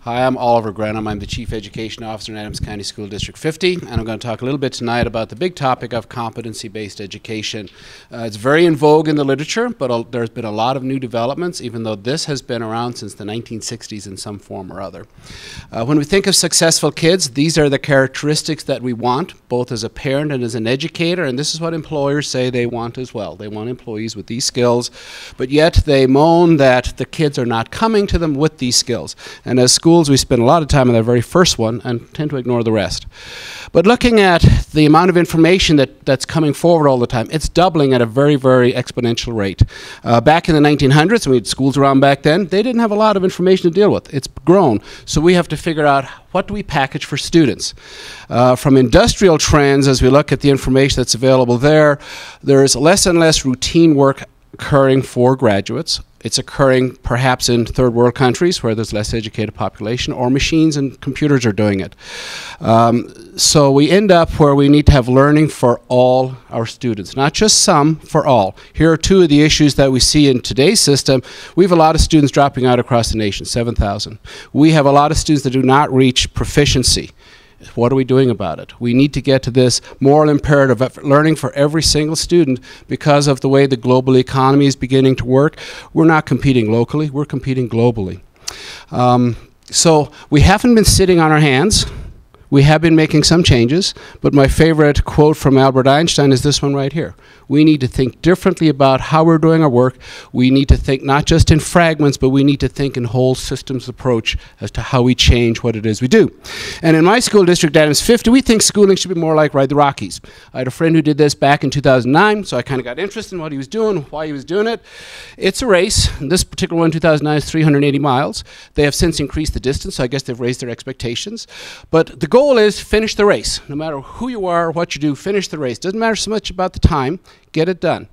Hi, I'm Oliver Grenham. I'm the Chief Education Officer in Adams County School District 50, and I'm going to talk a little bit tonight about the big topic of competency-based education. It's very in vogue in the literature, but there's been a lot of new developments, even though this has been around since the 1960s in some form or other. When we think of successful kids, these are the characteristics that we want, both as a parent and as an educator, and this is what employers say they want as well. They want employees with these skills, but yet they moan that the kids are not coming to them with these skills. And as schools, we spend a lot of time on the very first one and tend to ignore the rest. But looking at the amount of information that's coming forward all the time, it's doubling at a very, very exponential rate. Back in the 1900s, we had schools around back then, they didn't have a lot of information to deal with. It's grown. So we have to figure out, what do we package for students? From industrial trends, as we look at the information that's available there is less and less routine work occurring for graduates. It's occurring perhaps in third world countries where there's less educated population, or machines and computers are doing it. So we end up where we need to have learning for all our students, not just some, for all. Here are two of the issues that we see in today's system. We have a lot of students dropping out across the nation, 7,000. We have a lot of students that do not reach proficiency. What are we doing about it? We need to get to this moral imperative of learning for every single student because of the way the global economy is beginning to work. We're not competing locally, we're competing globally. So we haven't been sitting on our hands. We have been making some changes, but my favorite quote from Albert Einstein is this one right here. We need to think differently about how we're doing our work. We need to think not just in fragments, but we need to think in whole systems approach as to how we change what it is we do. And in my school district, Adams 50, we think schooling should be more like Ride the Rockies. I had a friend who did this back in 2009, so I kind of got interested in what he was doing, why he was doing it. It's a race. And this particular one in 2009 is 380 miles. They have since increased the distance, so I guess they've raised their expectations. But the goal is finish the race. No matter who you are or what you do, finish the race. Doesn't matter so much about the time. Get it done.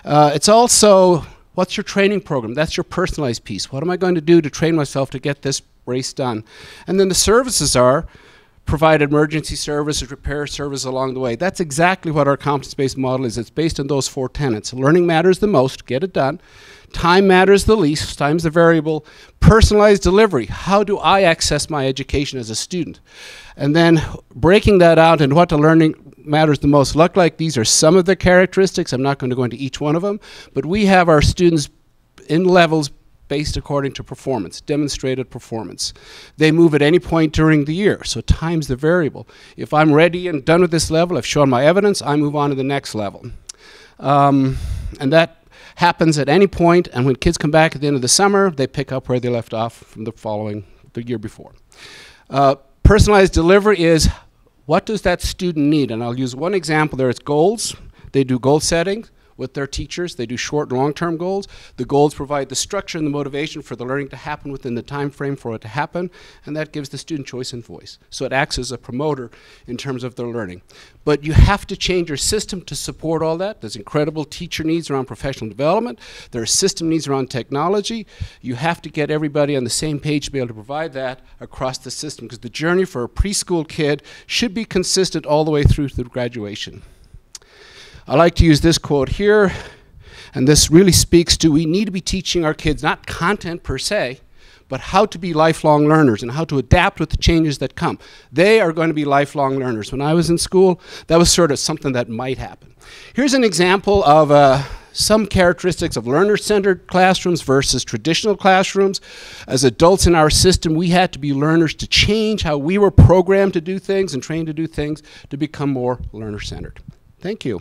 It's also, what's your training program? That's your personalized piece. What am I going to do to train myself to get this race done? And then the services are provide emergency services, repair service along the way. That's exactly what our competence-based model is. It's based on those four tenets. Learning matters the most, get it done. Time matters the least, time's the variable. Personalized delivery, how do I access my education as a student? And then breaking that out and what the learning matters the most. Look like these are some of the characteristics. I'm not going to go into each one of them, but we have our students in levels based according to performance, demonstrated performance. They move at any point during the year, so time's the variable. If I'm ready and done with this level, I've shown my evidence, I move on to the next level. And that happens at any point, and when kids come back at the end of the summer, they pick up where they left off from the year before. Personalized delivery is, what does that student need? And I'll use one example there. It's goals. They do goal setting with their teachers. They do short and long-term goals. The goals provide the structure and the motivation for the learning to happen within the time frame for it to happen, and that gives the student choice and voice. So it acts as a promoter in terms of their learning. But you have to change your system to support all that. There's incredible teacher needs around professional development. There are system needs around technology. You have to get everybody on the same page to be able to provide that across the system, because the journey for a preschool kid should be consistent all the way through to graduation. I like to use this quote here, and this really speaks to, we need to be teaching our kids not content per se, but how to be lifelong learners and how to adapt with the changes that come. They are going to be lifelong learners. When I was in school, that was sort of something that might happen. Here's an example of some characteristics of learner-centered classrooms versus traditional classrooms. As adults in our system, we had to be learners to change how we were programmed to do things and trained to do things to become more learner-centered. Thank you.